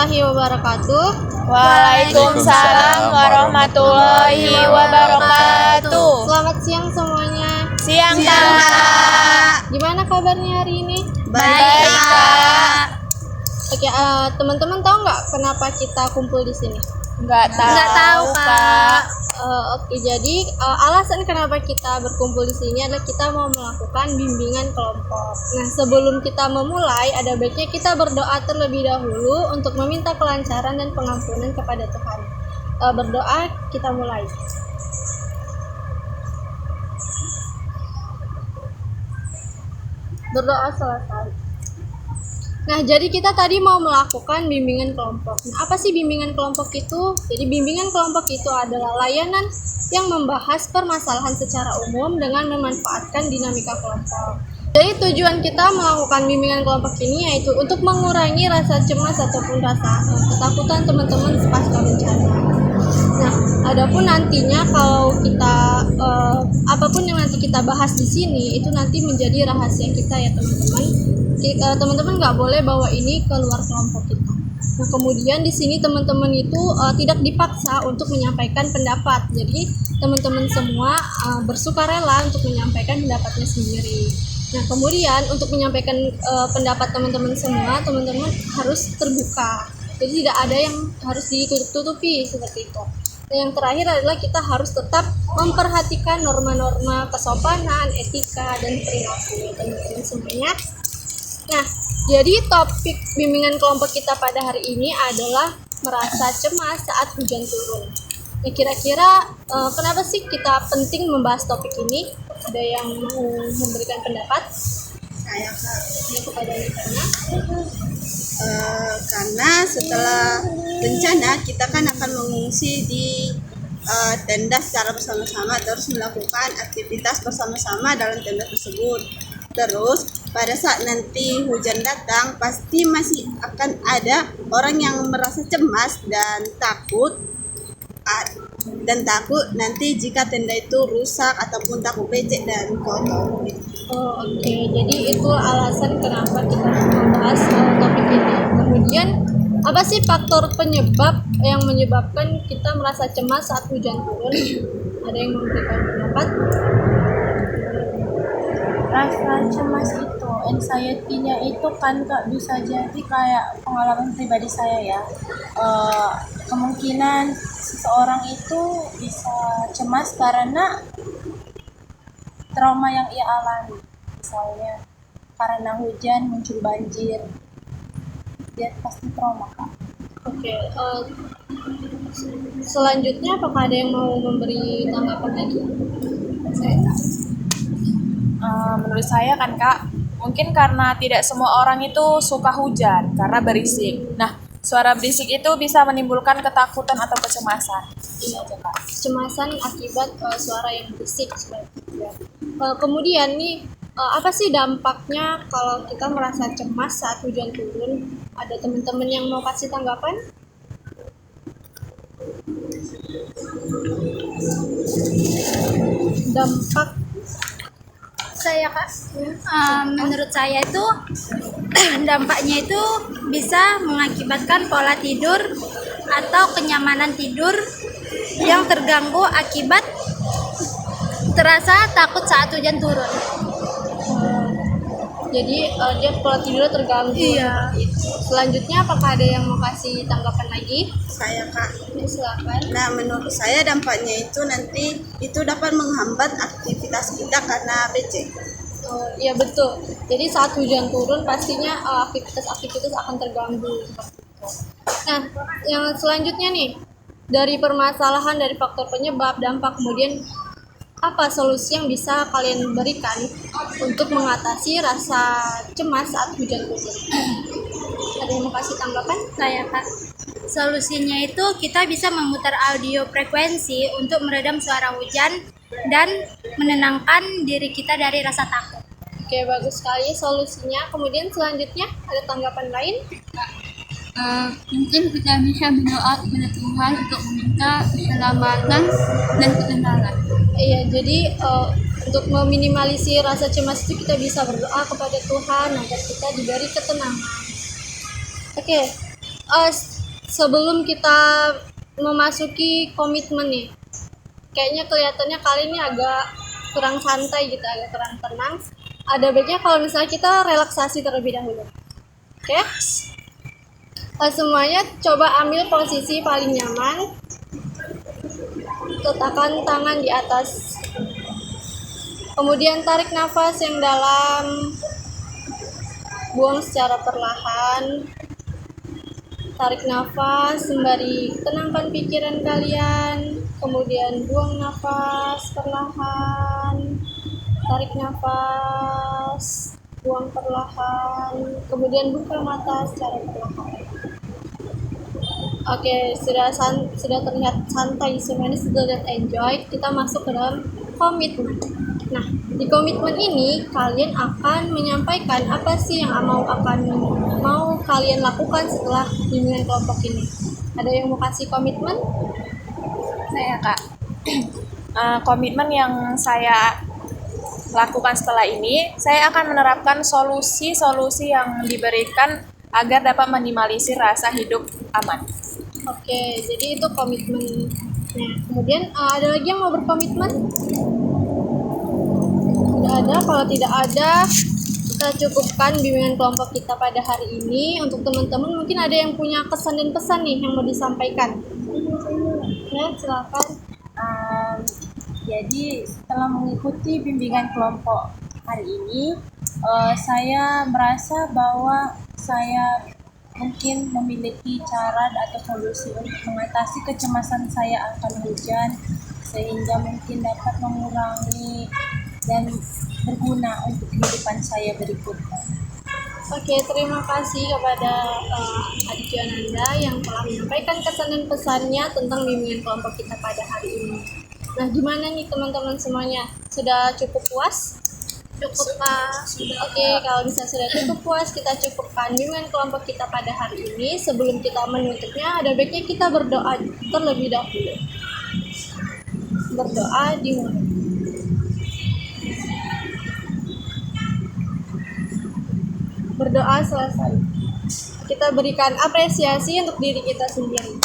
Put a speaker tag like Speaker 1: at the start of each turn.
Speaker 1: warahmatullahi wabarakatuh.
Speaker 2: Waalaikumsalam warahmatullahi wabarakatuh.
Speaker 1: Selamat siang semuanya.
Speaker 2: Siang Kak.
Speaker 1: Gimana kabarnya hari ini?
Speaker 2: Baik Kak.
Speaker 1: Oke, teman-teman tahu nggak kenapa kita kumpul di sini?
Speaker 2: Nggak tahu Kak.
Speaker 1: Oke, jadi alasan kenapa kita berkumpul di sini adalah kita mau melakukan bimbingan kelompok. Nah, sebelum kita memulai, ada baiknya kita berdoa terlebih dahulu untuk meminta kelancaran dan pengampunan kepada Tuhan. Berdoa, kita mulai. Berdoa selesai. Nah, jadi kita tadi mau melakukan bimbingan kelompok. Nah, apa sih bimbingan kelompok itu? Jadi bimbingan kelompok itu adalah layanan yang membahas permasalahan secara umum dengan memanfaatkan dinamika kelompok. Jadi tujuan kita melakukan bimbingan kelompok ini yaitu untuk mengurangi rasa cemas ataupun rasa ketakutan teman-teman pasca bencana. Nah, adapun nantinya kalau kita apapun yang nanti kita bahas di sini itu nanti menjadi rahasia kita ya teman-teman. Teman-teman nggak boleh bawa ini keluar kelompok kita. Nah, kemudian di sini teman-teman itu tidak dipaksa untuk menyampaikan pendapat. Jadi teman-teman semua bersukarela untuk menyampaikan pendapatnya sendiri. Nah, kemudian untuk menyampaikan pendapat teman-teman semua, teman-teman harus terbuka. Jadi tidak ada yang harus ditutup-tutupi seperti itu. Dan yang terakhir adalah kita harus tetap memperhatikan norma-norma kesopanan, etika, dan perilaku teman-teman semuanya. Nah, jadi topik bimbingan kelompok kita pada hari ini adalah merasa cemas saat hujan turun. Nah, kira-kira kenapa sih kita penting membahas topik ini? Ada yang mau memberikan pendapat?
Speaker 3: Saya Kak.
Speaker 1: Ya, kepada Nitanya.
Speaker 3: Karena setelah bencana kita kan akan mengungsi di tenda secara bersama-sama, terus melakukan aktivitas bersama-sama dalam tenda tersebut. Terus pada saat nanti hujan datang pasti masih akan ada orang yang merasa cemas dan takut nanti jika tenda itu rusak ataupun takut becek dan kotor.
Speaker 1: Oke. Jadi itu alasan kenapa kita membahas topik ini. Kemudian apa sih faktor penyebab yang menyebabkan kita merasa cemas saat hujan turun? Ada yang memberikan pendapat?
Speaker 2: Rasa cemas itu, anxiety-nya itu kan Kak bisa jadi kayak pengalaman pribadi saya ya. Kemungkinan seseorang itu bisa cemas karena trauma yang ia alami. Misalnya karena hujan muncul banjir, dia pasti trauma Kak.
Speaker 1: Oke. Selanjutnya apakah ada yang mau memberi tanggapan lagi?
Speaker 4: Menurut saya kan Kak, mungkin karena tidak semua orang itu suka hujan karena berisik. Nah, suara berisik itu bisa menimbulkan ketakutan atau kecemasan. Ini aja Kak.
Speaker 1: Kecemasan akibat suara yang berisik seperti itu. Kemudian nih, apa sih dampaknya kalau kita merasa cemas saat hujan turun? Ada teman-teman yang mau kasih tanggapan? Dampak
Speaker 5: Saya Kak, menurut saya itu dampaknya itu bisa mengakibatkan pola tidur atau kenyamanan tidur yang terganggu akibat terasa takut saat hujan turun.
Speaker 1: Jadi dia pola tidur terganggu.
Speaker 5: Iya.
Speaker 1: Selanjutnya apakah ada yang mau kasih tanggapan lagi?
Speaker 3: Saya Kak.
Speaker 1: Ya, silakan.
Speaker 3: Nah, menurut saya dampaknya itu nanti itu dapat menghambat aktivitas kita karena becek.
Speaker 1: Iya betul. Jadi saat hujan turun pastinya aktivitas akan terganggu. Nah, yang selanjutnya nih, dari permasalahan dari faktor penyebab, dampak, kemudian apa solusi yang bisa kalian berikan untuk mengatasi rasa cemas saat hujan turun? Ada yang mau kasih tanggapan?
Speaker 5: Saya Kak, solusinya itu kita bisa memutar audio frekuensi untuk meredam suara hujan dan menenangkan diri kita dari rasa takut.
Speaker 1: Oke, bagus sekali solusinya. Kemudian selanjutnya ada tanggapan lain?
Speaker 6: Mungkin kita bisa berdoa kepada Tuhan untuk meminta keselamatan dan ketenangan.
Speaker 1: Iya, jadi untuk meminimalisir rasa cemas itu kita bisa berdoa kepada Tuhan agar kita diberi ketenangan. Oke, sebelum kita memasuki komitmen nih, kayaknya kelihatannya kali ini agak kurang santai gitu, agak kurang tenang. Ada baiknya kalau misalnya kita relaksasi terlebih dahulu. Oke? Semuanya coba ambil posisi paling nyaman. Letakkan tangan di atas. Kemudian tarik nafas yang dalam. Buang secara perlahan. Tarik nafas sembari tenangkan pikiran kalian. Kemudian buang nafas perlahan. Tarik nafas, buang perlahan. Kemudian buka mata secara perlahan. Oke, sudah terlihat santai semuanya, sudah terlihat enjoy. Kita masuk ke dalam komitmen. Nah, di komitmen ini kalian akan menyampaikan apa sih yang mau kalian lakukan setelah bimbingan kelompok ini. Ada yang mau kasih komitmen?
Speaker 4: Saya Kak. Komitmen yang saya lakukan setelah ini, saya akan menerapkan solusi-solusi yang diberikan agar dapat minimalisir rasa hidup aman.
Speaker 1: Oke, jadi itu komitmen. Nah, kemudian ada lagi yang mau berkomitmen? Tidak ada. Kalau tidak ada, kita cukupkan bimbingan kelompok kita pada hari ini. Untuk teman-teman mungkin ada yang punya kesan dan pesan nih yang mau disampaikan. Ya, silakan.
Speaker 2: Jadi setelah mengikuti bimbingan kelompok hari ini, saya merasa bahwa saya mungkin memiliki cara atau solusi untuk mengatasi kecemasan saya akan hujan, sehingga mungkin dapat mengurangi dan berguna untuk kehidupan saya berikutnya.
Speaker 1: Oke, terima kasih kepada Adik Yonanda yang telah menyampaikan kesan dan pesannya tentang bimbingan kelompok kita pada hari ini. Nah, gimana nih teman-teman semuanya? Sudah cukup puas? Cukup, Pak. Oke, kalau misalnya sudah cukup puas, kita cukupkan bimbingan kelompok kita pada hari ini. Sebelum kita menutupnya, ada baiknya kita berdoa terlebih dahulu. Berdoa dimulai. Berdoa selesai. Kita berikan apresiasi untuk diri kita sendiri.